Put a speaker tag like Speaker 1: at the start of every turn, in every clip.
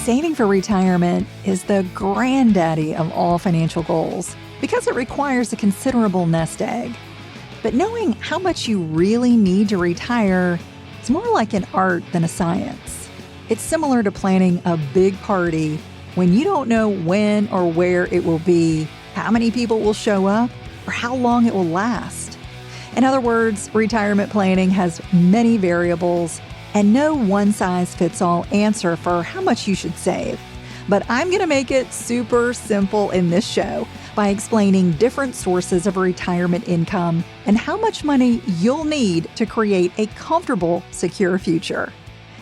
Speaker 1: Saving for retirement is the granddaddy of all financial goals because it requires a considerable nest egg. But knowing how much you really need to retire is more like an art than a science. It's similar to planning a big party when you don't know when or where it will be, how many people will show up, or how long it will last. In other words, retirement planning has many variables and no one-size-fits-all answer for how much you should save. But I'm going to make it super simple in this show by explaining different sources of retirement income and how much money you'll need to create a comfortable, secure future.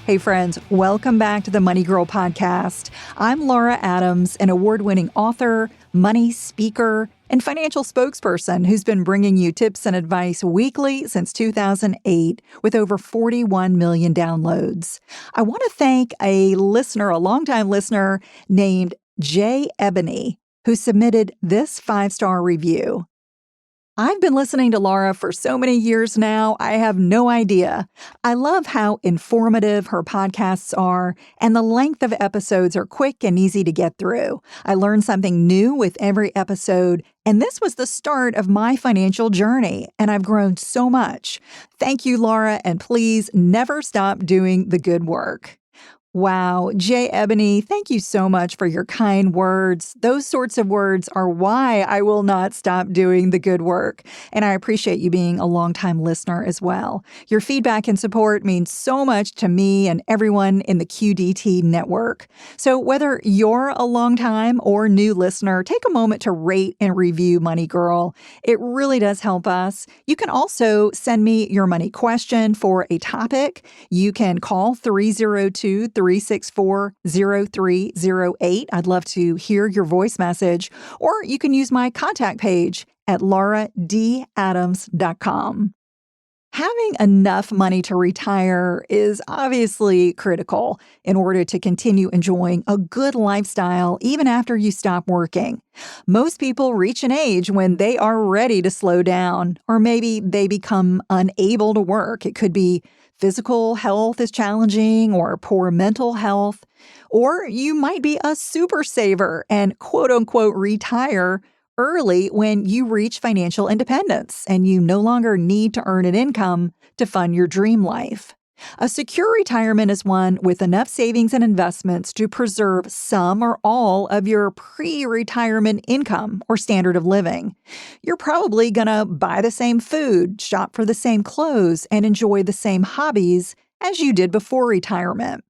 Speaker 1: Hey friends, welcome back to the Money Girl podcast. I'm Laura Adams, an award-winning author, money speaker, and financial spokesperson who's been bringing you tips and advice weekly since 2008 with over 41 million downloads. I want to thank a longtime listener named Jay Ebony, who submitted this 5-star review. I've been listening to Laura for so many years now, I have no idea. I love how informative her podcasts are, and the length of episodes are quick and easy to get through. I learn something new with every episode, and this was the start of my financial journey, and I've grown so much. Thank you, Laura, and please never stop doing the good work. Wow, Jay Ebony, thank you so much for your kind words. Those sorts of words are why I will not stop doing the good work. And I appreciate you being a longtime listener as well. Your feedback and support means so much to me and everyone in the QDT network. So whether you're a longtime or new listener, take a moment to rate and review Money Girl. It really does help us. You can also send me your money question for a topic. You can call 302-364-0308. I'd love to hear your voice message. Or you can use my contact page at lauradadams.com. Having enough money to retire is obviously critical in order to continue enjoying a good lifestyle even after you stop working. Most people reach an age when they are ready to slow down, or maybe they become unable to work. It could be physical health is challenging or poor mental health, or you might be a super saver and quote unquote retire early when you reach financial independence and you no longer need to earn an income to fund your dream life. A secure retirement is one with enough savings and investments to preserve some or all of your pre-retirement income or standard of living. You're probably going to buy the same food, shop for the same clothes, and enjoy the same hobbies as you did before retirement.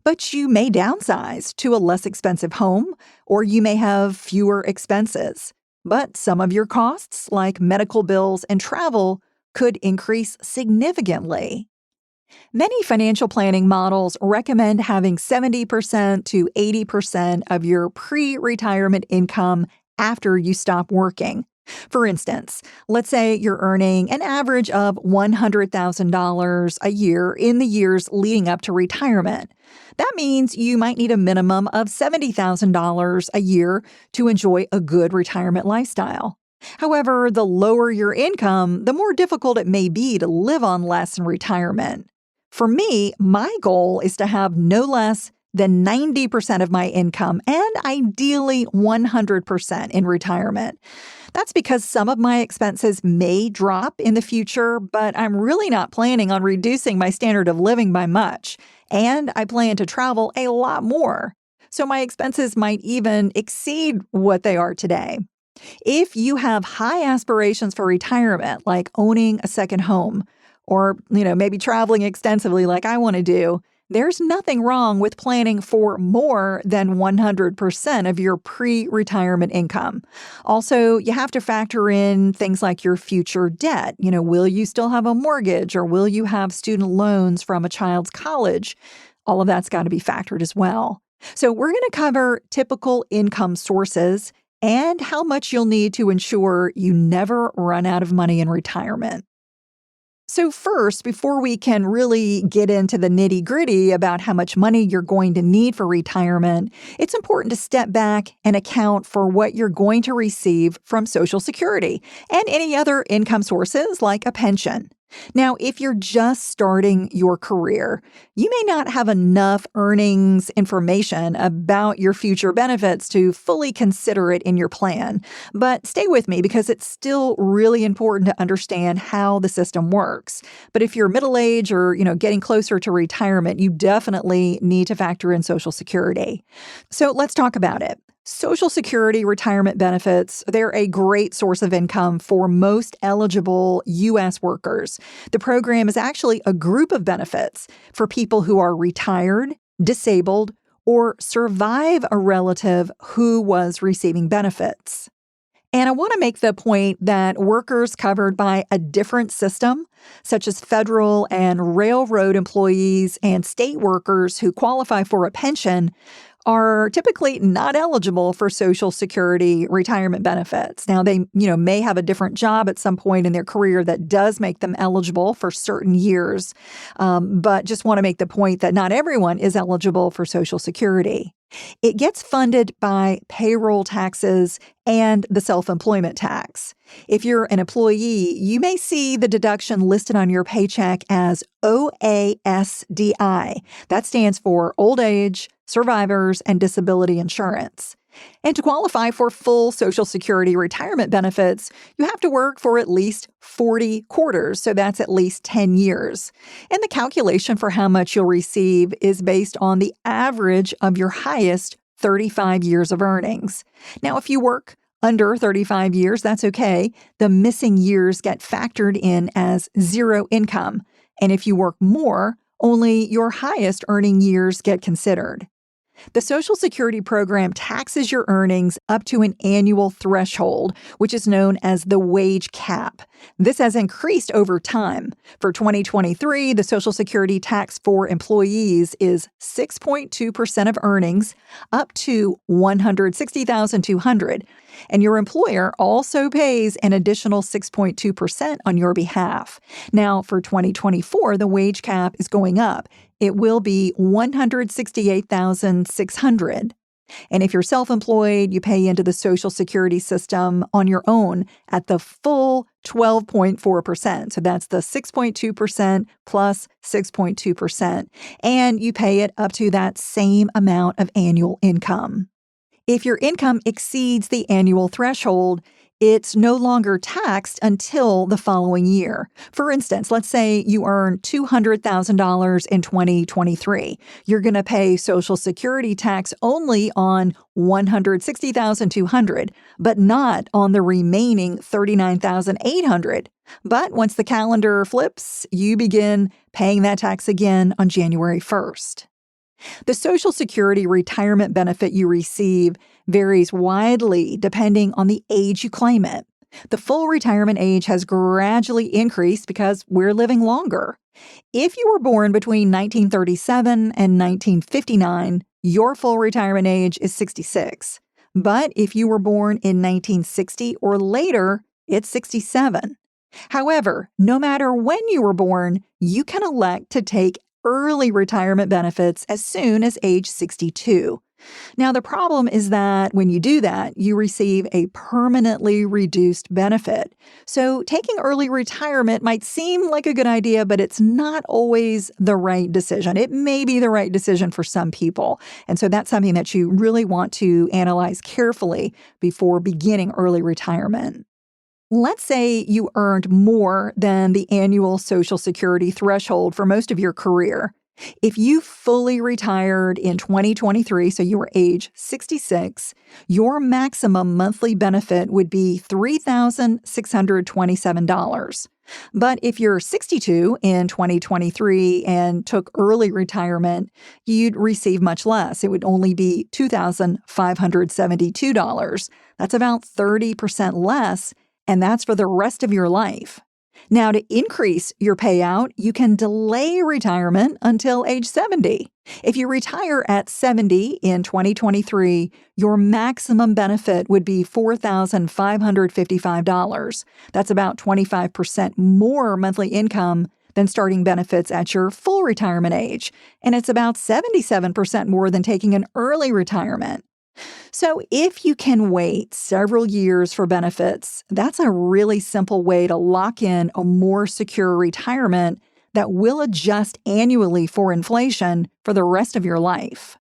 Speaker 1: But you may downsize to a less expensive home, or you may have fewer expenses. But some of your costs, like medical bills and travel, could increase significantly. Many financial planning models recommend having 70% to 80% of your pre-retirement income after you stop working. For instance, let's say you're earning an average of $100,000 a year in the years leading up to retirement. That means you might need a minimum of $70,000 a year to enjoy a good retirement lifestyle. However, the lower your income, the more difficult it may be to live on less in retirement. For me, my goal is to have no less than 90% of my income and ideally 100% in retirement. That's because some of my expenses may drop in the future, but I'm really not planning on reducing my standard of living by much. And I plan to travel a lot more. So my expenses might even exceed what they are today. If you have high aspirations for retirement, like owning a second home, or, maybe traveling extensively like I want to do, there's nothing wrong with planning for more than 100% of your pre-retirement income. Also, you have to factor in things like your future debt. Will you still have a mortgage, or will you have student loans from a child's college? All of that's got to be factored as well. So we're going to cover typical income sources and how much you'll need to ensure you never run out of money in retirement. So first, before we can really get into the nitty-gritty about how much money you're going to need for retirement, it's important to step back and account for what you're going to receive from Social Security and any other income sources like a pension. Now, if you're just starting your career, you may not have enough earnings information about your future benefits to fully consider it in your plan. But stay with me because it's still really important to understand how the system works. But if you're middle age or, getting closer to retirement, you definitely need to factor in Social Security. So let's talk about it. Social Security retirement benefits, they're a great source of income for most eligible U.S. workers. The program is actually a group of benefits for people who are retired, disabled, or survive a relative who was receiving benefits. And I want to make the point that workers covered by a different system, such as federal and railroad employees and state workers who qualify for a pension, are typically not eligible for Social Security retirement benefits. Now, they, may have a different job at some point in their career that does make them eligible for certain years, but just want to make the point that not everyone is eligible for Social Security. It gets funded by payroll taxes and the self-employment tax. If you're an employee, you may see the deduction listed on your paycheck as OASDI. That stands for Old Age, Survivors, and Disability Insurance. And to qualify for full Social Security retirement benefits, you have to work for at least 40 quarters, so that's at least 10 years. And the calculation for how much you'll receive is based on the average of your highest 35 years of earnings. Now, if you work under 35 years, that's okay. The missing years get factored in as zero income. And if you work more, only your highest earning years get considered. The Social Security program taxes your earnings up to an annual threshold, which is known as the wage cap. This has increased over time. For 2023, the Social Security tax for employees is 6.2% of earnings, up to $160,200. And your employer also pays an additional 6.2% on your behalf. Now, for 2024, the wage cap is going up. It will be $168,600. And if you're self-employed, you pay into the Social Security system on your own at the full 12.4%. So that's the 6.2% plus 6.2%. And you pay it up to that same amount of annual income. If your income exceeds the annual threshold, it's no longer taxed until the following year. For instance, let's say you earn $200,000 in 2023. You're going to pay Social Security tax only on $160,200, but not on the remaining $39,800. But once the calendar flips, you begin paying that tax again on January 1st. The Social Security retirement benefit you receive varies widely depending on the age you claim it. The full retirement age has gradually increased because we're living longer. If you were born between 1937 and 1959, your full retirement age is 66. But if you were born in 1960 or later, it's 67. However, no matter when you were born, you can elect to take early retirement benefits as soon as age 62. Now, the problem is that when you do that, you receive a permanently reduced benefit. So taking early retirement might seem like a good idea, but it's not always the right decision. It may be the right decision for some people. And so that's something that you really want to analyze carefully before beginning early retirement. Let's say you earned more than the annual Social Security threshold for most of your career. If you fully retired in 2023, so you were age 66, your maximum monthly benefit would be $3,627. But if you're 62 in 2023 and took early retirement, you'd receive much less. It would only be $2,572. That's about 30% less, and that's for the rest of your life. Now, to increase your payout, you can delay retirement until age 70. If you retire at 70 in 2023, your maximum benefit would be $4,555. That's about 25% more monthly income than starting benefits at your full retirement age. And it's about 77% more than taking an early retirement. So, if you can wait several years for benefits, that's a really simple way to lock in a more secure retirement that will adjust annually for inflation for the rest of your life.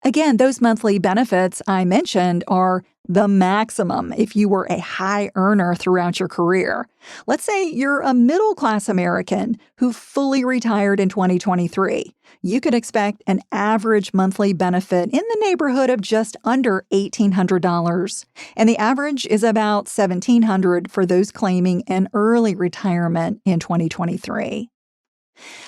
Speaker 1: Again, those monthly benefits I mentioned are the maximum if you were a high earner throughout your career. Let's say you're a middle class American who fully retired in 2023. You could expect an average monthly benefit in the neighborhood of just under $1,800. And the average is about $1,700 for those claiming an early retirement in 2023.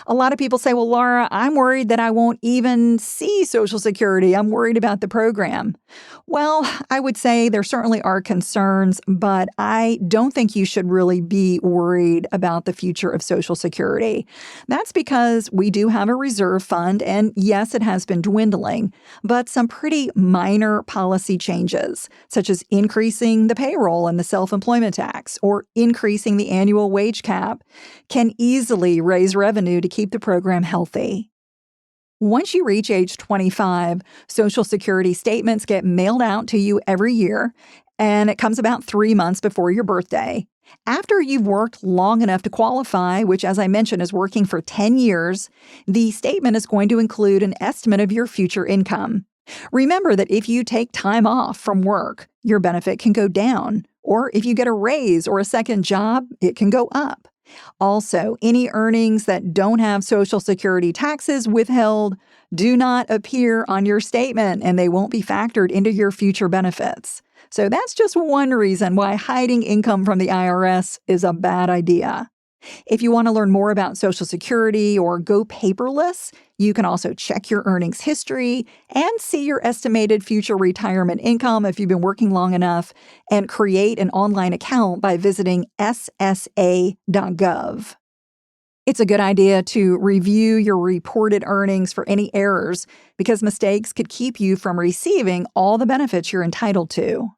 Speaker 1: A lot of people say, well, Laura, I'm worried that I won't even see Social Security. I'm worried about the program. Well, I would say there certainly are concerns, but I don't think you should really be worried about the future of Social Security. That's because we do have a reserve fund, and yes, it has been dwindling, but some pretty minor policy changes, such as increasing the payroll and the self-employment tax or increasing the annual wage cap, can easily raise revenue to keep the program healthy. Once you reach age 25, Social Security statements get mailed out to you every year, and it comes about 3 months before your birthday. After you've worked long enough to qualify, which, as I mentioned, is working for 10 years, the statement is going to include an estimate of your future income. Remember that if you take time off from work, your benefit can go down, or if you get a raise or a second job, it can go up. Also, any earnings that don't have Social Security taxes withheld do not appear on your statement, and they won't be factored into your future benefits. So that's just one reason why hiding income from the IRS is a bad idea. If you want to learn more about Social Security or go paperless, you can also check your earnings history and see your estimated future retirement income if you've been working long enough, and create an online account by visiting ssa.gov. It's a good idea to review your reported earnings for any errors, because mistakes could keep you from receiving all the benefits you're entitled to.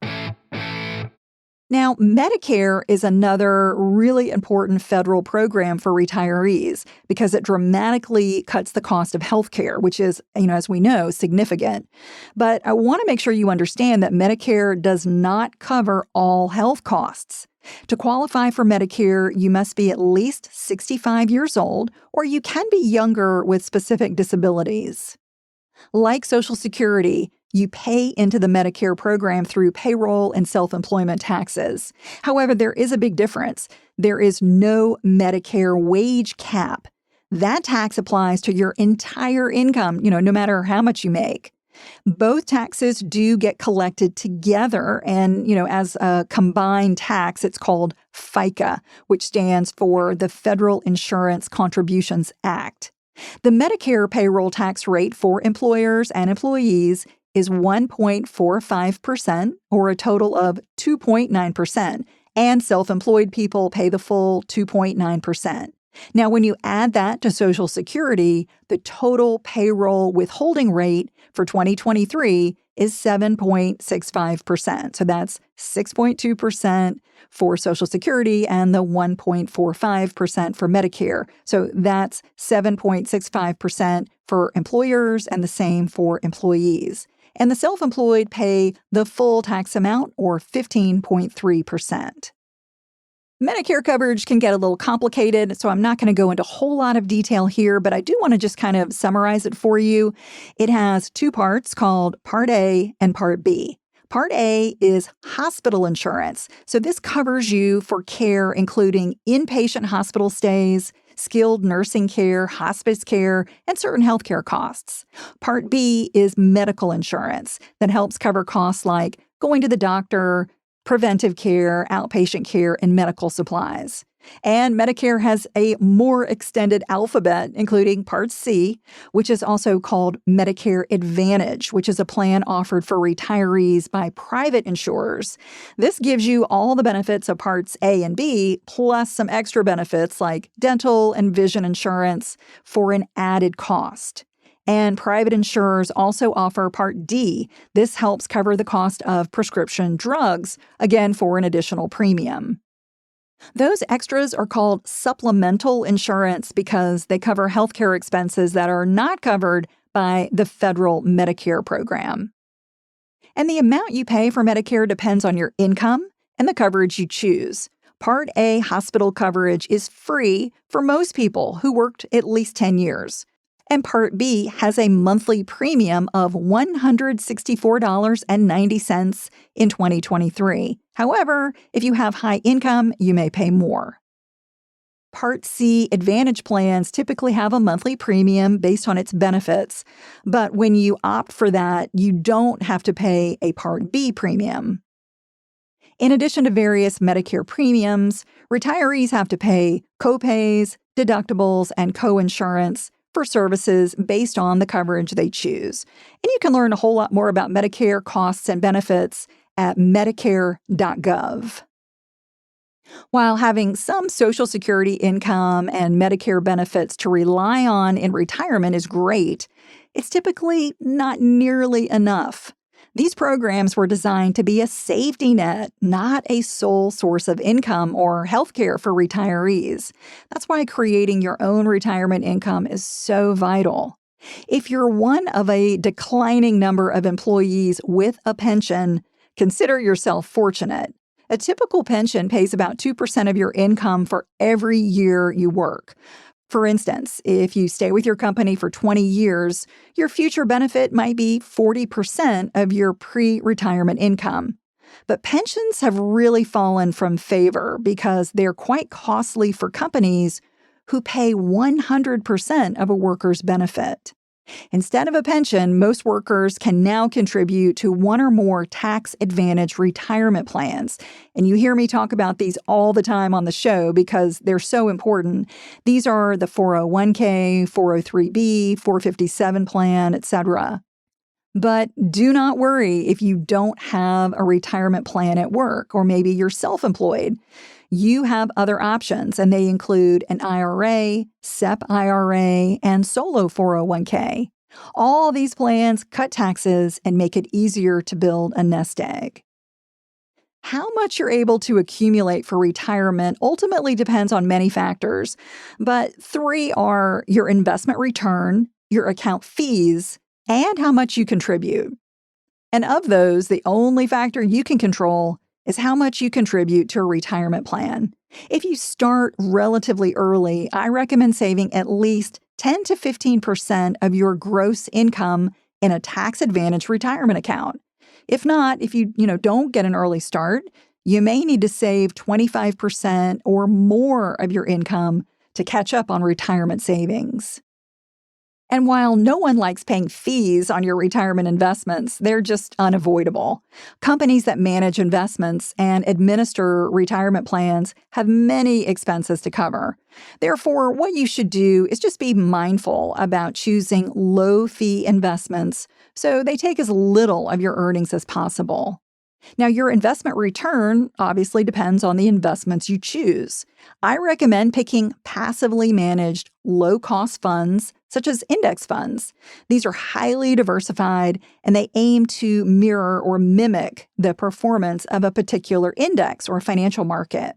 Speaker 1: Now, Medicare is another really important federal program for retirees because it dramatically cuts the cost of health care, which is, as we know, significant. But I want to make sure you understand that Medicare does not cover all health costs. To qualify for Medicare, you must be at least 65 years old, or you can be younger with specific disabilities. Like Social Security, you pay into the Medicare program through payroll and self-employment taxes. However, there is a big difference. There is no Medicare wage cap. That tax applies to your entire income, no matter how much you make. Both taxes do get collected together, and, as a combined tax, it's called FICA, which stands for the Federal Insurance Contributions Act. The Medicare payroll tax rate for employers and employees is 1.45%, or a total of 2.9%, and self-employed people pay the full 2.9%. Now, when you add that to Social Security, the total payroll withholding rate for 2023 is 7.65%. So that's 6.2% for Social Security and the 1.45% for Medicare. So that's 7.65% for employers and the same for employees. And the self-employed pay the full tax amount, or 15.3%. Medicare coverage can get a little complicated, so I'm not going to go into a whole lot of detail here, but I do want to just kind of summarize it for you. It has two parts called Part A and Part B. Part A is hospital insurance. So this covers you for care including inpatient hospital stays, skilled nursing care, hospice care, and certain healthcare costs. Part B is medical insurance that helps cover costs like going to the doctor, preventive care, outpatient care, and medical supplies. And Medicare has a more extended alphabet, including Part C, which is also called Medicare Advantage, which is a plan offered for retirees by private insurers. This gives you all the benefits of Parts A and B, plus some extra benefits like dental and vision insurance for an added cost. And private insurers also offer Part D. This helps cover the cost of prescription drugs, again for an additional premium. Those extras are called supplemental insurance because they cover healthcare expenses that are not covered by the federal Medicare program. And the amount you pay for Medicare depends on your income and the coverage you choose. Part A hospital coverage is free for most people who worked at least 10 years. And Part B has a monthly premium of $164.90 in 2023. However, if you have high income, you may pay more. Part C Advantage plans typically have a monthly premium based on its benefits, but when you opt for that, you don't have to pay a Part B premium. In addition to various Medicare premiums, retirees have to pay copays, deductibles, and coinsurance for services based on the coverage they choose. And you can learn a whole lot more about Medicare costs and benefits at medicare.gov. While having some Social Security income and Medicare benefits to rely on in retirement is great, it's typically not nearly enough. These programs were designed to be a safety net, not a sole source of income or health care for retirees. That's why creating your own retirement income is so vital. If you're one of a declining number of employees with a pension, consider yourself fortunate. A typical pension pays about 2% of your income for every year you work. For instance, if you stay with your company for 20 years, your future benefit might be 40% of your pre-retirement income. But pensions have really fallen from favor because they're quite costly for companies who pay 100% of a worker's benefit. Instead of a pension, most workers can now contribute to one or more tax-advantaged retirement plans. And you hear me talk about these all the time on the show because they're so important. These are the 401k, 403b, 457 plan, etc. But do not worry if you don't have a retirement plan at work, or maybe you're self-employed. You have other options, and they include an IRA, SEP IRA, and solo 401k. All these plans cut taxes and make it easier to build a nest egg. How much you're able to accumulate for retirement ultimately depends on many factors, but 3 are your investment return, your account fees, and how much you contribute. And of those, the only factor you can control is how much you contribute to a retirement plan. If you start relatively early, I recommend saving at least 10 to 15% of your gross income in a tax-advantaged retirement account. If not, if you don't get an early start, you may need to save 25% or more of your income to catch up on retirement savings. And while no one likes paying fees on your retirement investments, they're just unavoidable. Companies that manage investments and administer retirement plans have many expenses to cover. Therefore, what you should do is just be mindful about choosing low-fee investments so they take as little of your earnings as possible. Now, your investment return obviously depends on the investments you choose. I recommend picking passively managed, low-cost funds, such as index funds. These are highly diversified, and they aim to mirror or mimic the performance of a particular index or financial market.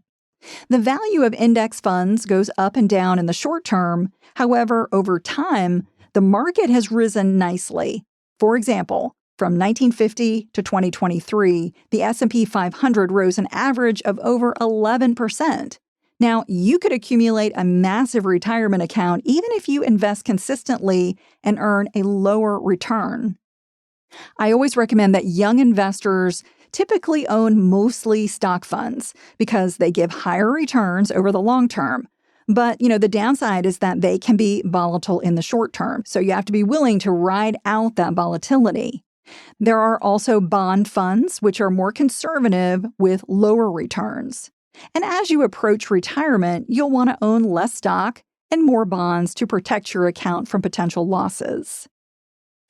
Speaker 1: The value of index funds goes up and down in the short term. However, over time, the market has risen nicely. For example, from 1950 to 2023, the S&P 500 rose an average of over 11%. Now, you could accumulate a massive retirement account even if you invest consistently and earn a lower return. I always recommend that young investors typically own mostly stock funds because they give higher returns over the long term. But, the downside is that they can be volatile in the short term, so you have to be willing to ride out that volatility. There are also bond funds, which are more conservative with lower returns. And as you approach retirement, you'll want to own less stock and more bonds to protect your account from potential losses.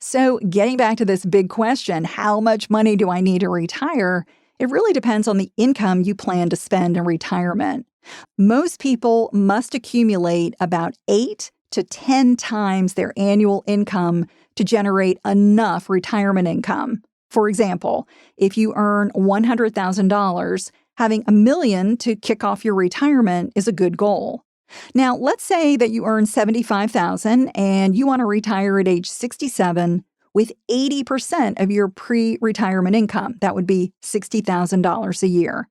Speaker 1: So, getting back to this big question, how much money do I need to retire? It really depends on the income you plan to spend in retirement. Most people must accumulate about 8 to 10 times their annual income to generate enough retirement income. For example, if you earn $100,000, having $1 million to kick off your retirement is a good goal. Now, let's say that you earn $75,000 and you want to retire at age 67 with 80% of your pre-retirement income. That would be $60,000 a year.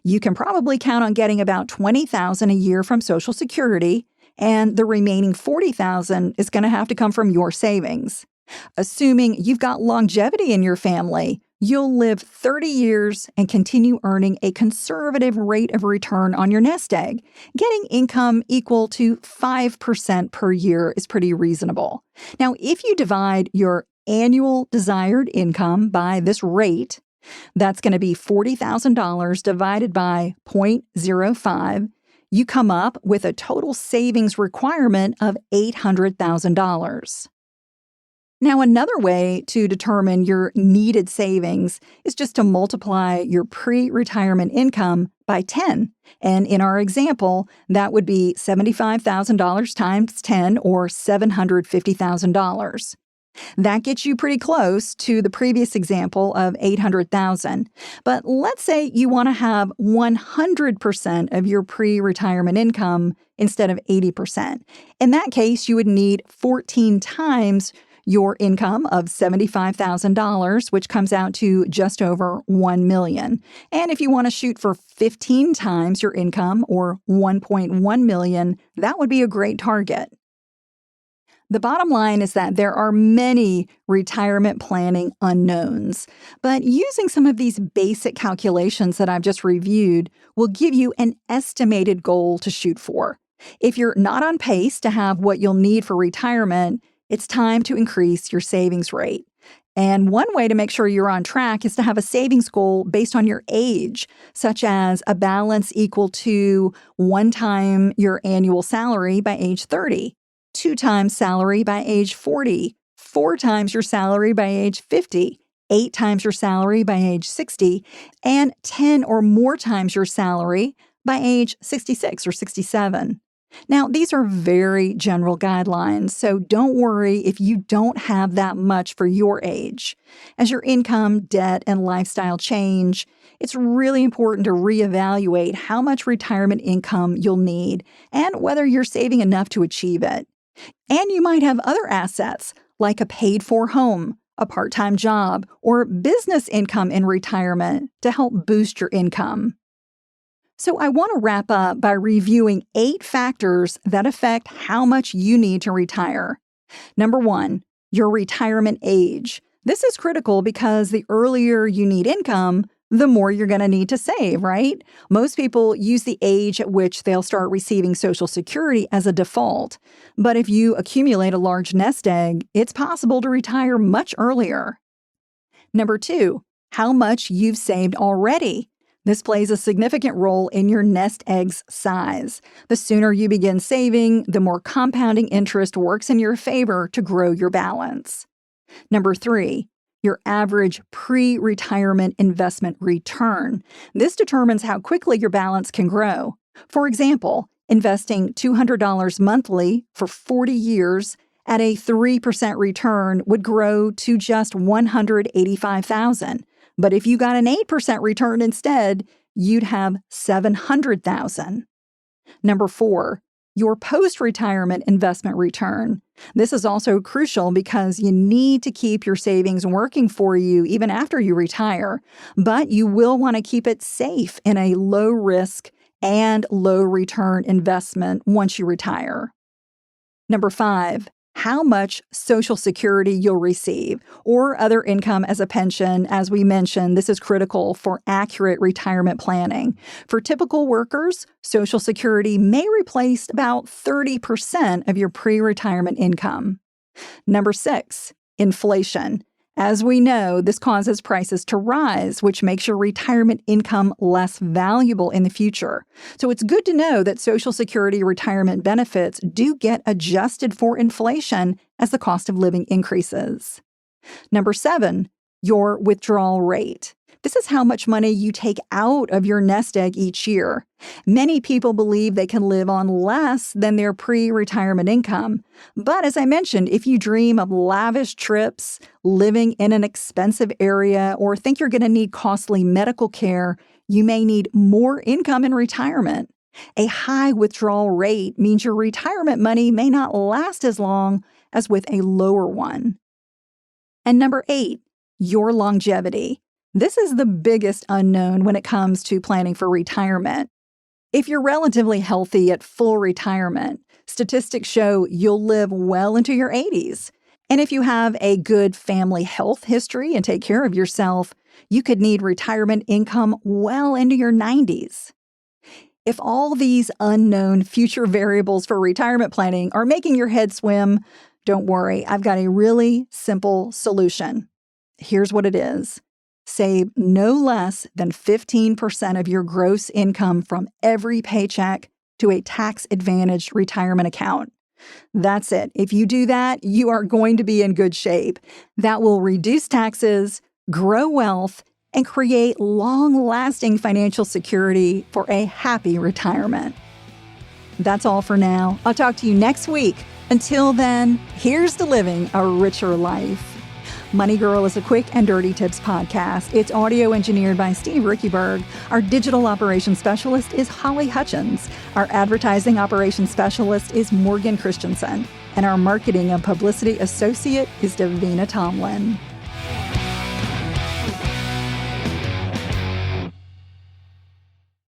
Speaker 1: You can probably count on getting about $20,000 a year from Social Security, and the remaining $40,000 is going to have to come from your savings. Assuming you've got longevity in your family, you'll live 30 years and continue earning a conservative rate of return on your nest egg. Getting income equal to 5% per year is pretty reasonable. Now, if you divide your annual desired income by this rate, that's going to be $40,000 divided by 0.05. You come up with a total savings requirement of $800,000. Now, another way to determine your needed savings is just to multiply your pre-retirement income by 10. And in our example, that would be $75,000 times 10, or $750,000. That gets you pretty close to the previous example of $800,000. But let's say you want to have 100% of your pre-retirement income instead of 80%. In that case, you would need 14 times your income of $75,000, which comes out to just over $1 million. And if you want to shoot for 15 times your income, or $1.1 million, that would be a great target. The bottom line is that there are many retirement planning unknowns, but using some of these basic calculations that I've just reviewed will give you an estimated goal to shoot for. If you're not on pace to have what you'll need for retirement, it's time to increase your savings rate. And one way to make sure you're on track is to have a savings goal based on your age, such as a balance equal to 1 time your annual salary by age 30, 2 times salary by age 40, 4 times your salary by age 50, 8 times your salary by age 60, and 10 or more times your salary by age 66 or 67. Now, these are very general guidelines, so don't worry if you don't have that much for your age. As your income, debt, and lifestyle change, it's really important to reevaluate how much retirement income you'll need and whether you're saving enough to achieve it. And you might have other assets, like a paid-for home, a part-time job, or business income in retirement to help boost your income. So I want to wrap up by reviewing 8 factors that affect how much you need to retire. Number 1, your retirement age. This is critical because the earlier you need income, the more you're going to need to save, right? Most people use the age at which they'll start receiving Social Security as a default. But if you accumulate a large nest egg, it's possible to retire much earlier. Number 2, how much you've saved already. This plays a significant role in your nest egg's size. The sooner you begin saving, the more compounding interest works in your favor to grow your balance. Number 3, your average pre-retirement investment return. This determines how quickly your balance can grow. For example, investing $200 monthly for 40 years at a 3% return would grow to just $185,000. But if you got an 8% return instead, you'd have $700,000. Number 4, your post-retirement investment return. This is also crucial because you need to keep your savings working for you even after you retire, but you will want to keep it safe in a low-risk and low-return investment once you retire. Number 5, how much Social Security you'll receive, or other income as a pension. As we mentioned, this is critical for accurate retirement planning. For typical workers, Social Security may replace about 30% of your pre-retirement income. Number 6, inflation. As we know, this causes prices to rise, which makes your retirement income less valuable in the future. So it's good to know that Social Security retirement benefits do get adjusted for inflation as the cost of living increases. Number 7, your withdrawal rate. This is how much money you take out of your nest egg each year. Many people believe they can live on less than their pre-retirement income. But as I mentioned, if you dream of lavish trips, living in an expensive area, or think you're going to need costly medical care, you may need more income in retirement. A high withdrawal rate means your retirement money may not last as long as with a lower one. And number 8, your longevity. This is the biggest unknown when it comes to planning for retirement. If you're relatively healthy at full retirement, statistics show you'll live well into your 80s. And if you have a good family health history and take care of yourself, you could need retirement income well into your 90s. If all these unknown future variables for retirement planning are making your head swim, don't worry, I've got a really simple solution. Here's what it is. Save no less than 15% of your gross income from every paycheck to a tax-advantaged retirement account. That's it. If you do that, you are going to be in good shape. That will reduce taxes, grow wealth, and create long-lasting financial security for a happy retirement. That's all for now. I'll talk to you next week. Until then, here's to living a richer life. Money Girl is a quick and dirty tips podcast. It's audio engineered by Steve Rickyberg. Our digital operations specialist is Holly Hutchins. Our advertising operations specialist is Morgan Christensen. And our marketing and publicity associate is Davina Tomlin.